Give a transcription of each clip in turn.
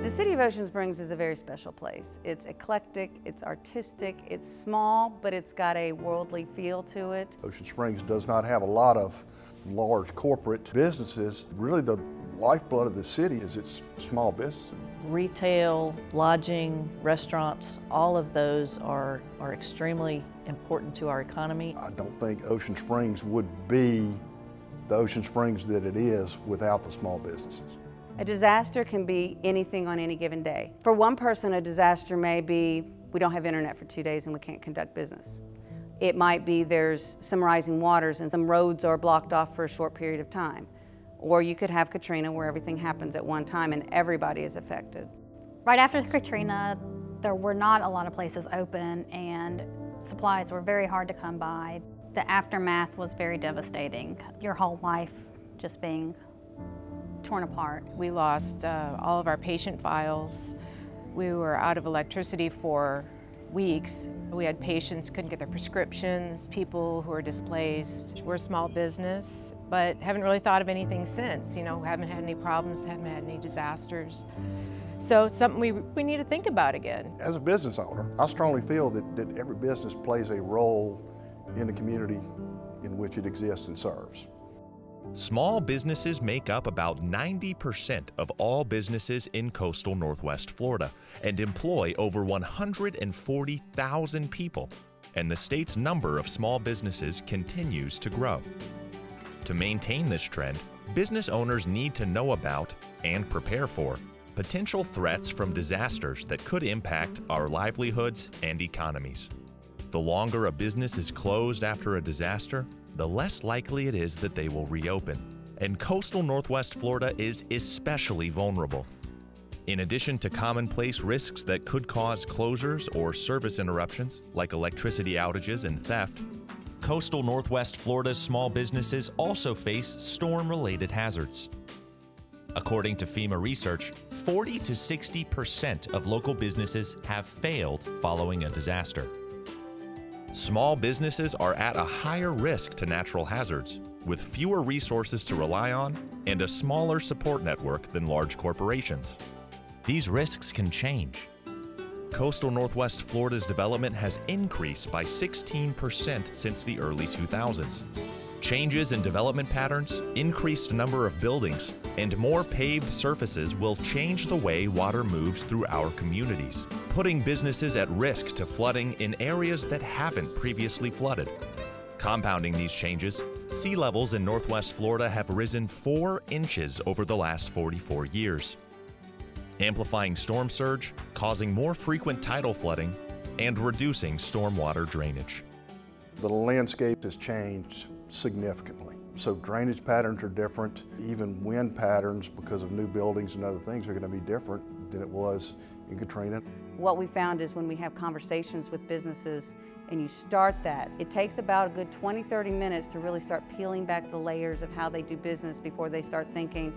The city of Ocean Springs is a very special place. It's eclectic, it's artistic, it's small, but it's got a worldly feel to it. Ocean Springs does not have a lot of large corporate businesses. Really the lifeblood of the city is its small businesses. Retail, lodging, restaurants, all of those are extremely important to our economy. I don't think Ocean Springs would be the Ocean Springs that it is without the small businesses. A disaster can be anything on any given day. For one person, a disaster may be we don't have internet for 2 days and we can't conduct business. It might be there's some rising waters and some roads are blocked off for a short period of time. Or you could have Katrina where everything happens at one time and everybody is affected. Right after Katrina, there were not a lot of places open and supplies were very hard to come by. The aftermath was very devastating. Your whole life just being torn apart. We lost all of our patient files. We were out of electricity for weeks. We had patients couldn't get their prescriptions, people who were displaced. We're a small business, but haven't really thought of anything since. You know, haven't had any problems, haven't had any disasters. So it's something we need to think about again. As a business owner, I strongly feel that every business plays a role in the community in which it exists and serves. Small businesses make up about 90% of all businesses in coastal Northwest Florida and employ over 140,000 people, and the state's number of small businesses continues to grow. To maintain this trend, business owners need to know about and prepare for potential threats from disasters that could impact our livelihoods and economies. The longer a business is closed after a disaster, the less likely it is that they will reopen, and coastal Northwest Florida is especially vulnerable. In addition to commonplace risks that could cause closures or service interruptions, like electricity outages and theft, coastal Northwest Florida's small businesses also face storm-related hazards. According to FEMA research, 40 to 60% of local businesses have failed following a disaster. Small businesses are at a higher risk to natural hazards, with fewer resources to rely on and a smaller support network than large corporations. These risks can change. Coastal Northwest Florida's development has increased by 16% since the early 2000s. Changes in development patterns, increased number of buildings, and more paved surfaces will change the way water moves through our communities, putting businesses at risk to flooding in areas that haven't previously flooded. Compounding these changes, sea levels in Northwest Florida have risen 4 inches over the last 44 years, amplifying storm surge, causing more frequent tidal flooding, and reducing stormwater drainage. The landscape has changed significantly. So drainage patterns are different. Even wind patterns, because of new buildings and other things, are going to be different than it was in Katrina. What we found is when we have conversations with businesses and you start that, it takes about a good 20-30 minutes to really start peeling back the layers of how they do business before they start thinking,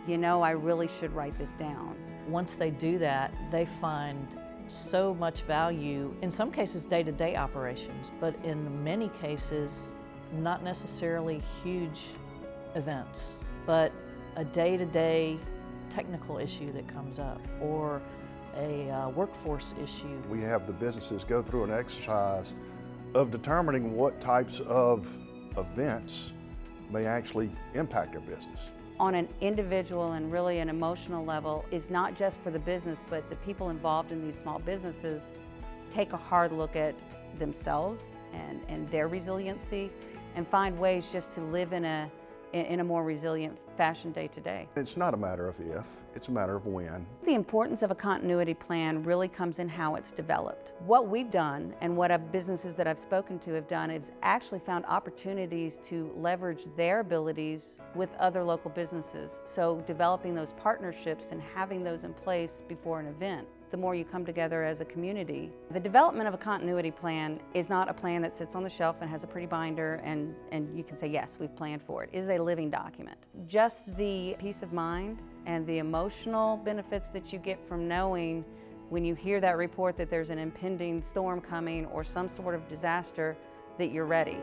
you know, I really should write this down. Once they do that, they find so much value, in some cases day-to-day operations, but in many cases not necessarily huge events, but a day-to-day technical issue that comes up or a workforce issue. We have the businesses go through an exercise of determining what types of events may actually impact their business. On an individual and really an emotional level is not just for the business, but the people involved in these small businesses take a hard look at themselves and their resiliency and find ways just to live in a more resilient fashion day to day. It's not a matter of if, it's a matter of when. The importance of a continuity plan really comes in how it's developed. What we've done and what businesses that I've spoken to have done is actually found opportunities to leverage their abilities with other local businesses. So developing those partnerships and having those in place before an event. The more you come together as a community. The development of a continuity plan is not a plan that sits on the shelf and has a pretty binder and you can say, yes, we've planned for it. It is a living document. Just the peace of mind and the emotional benefits that you get from knowing when you hear that report that there's an impending storm coming or some sort of disaster that you're ready.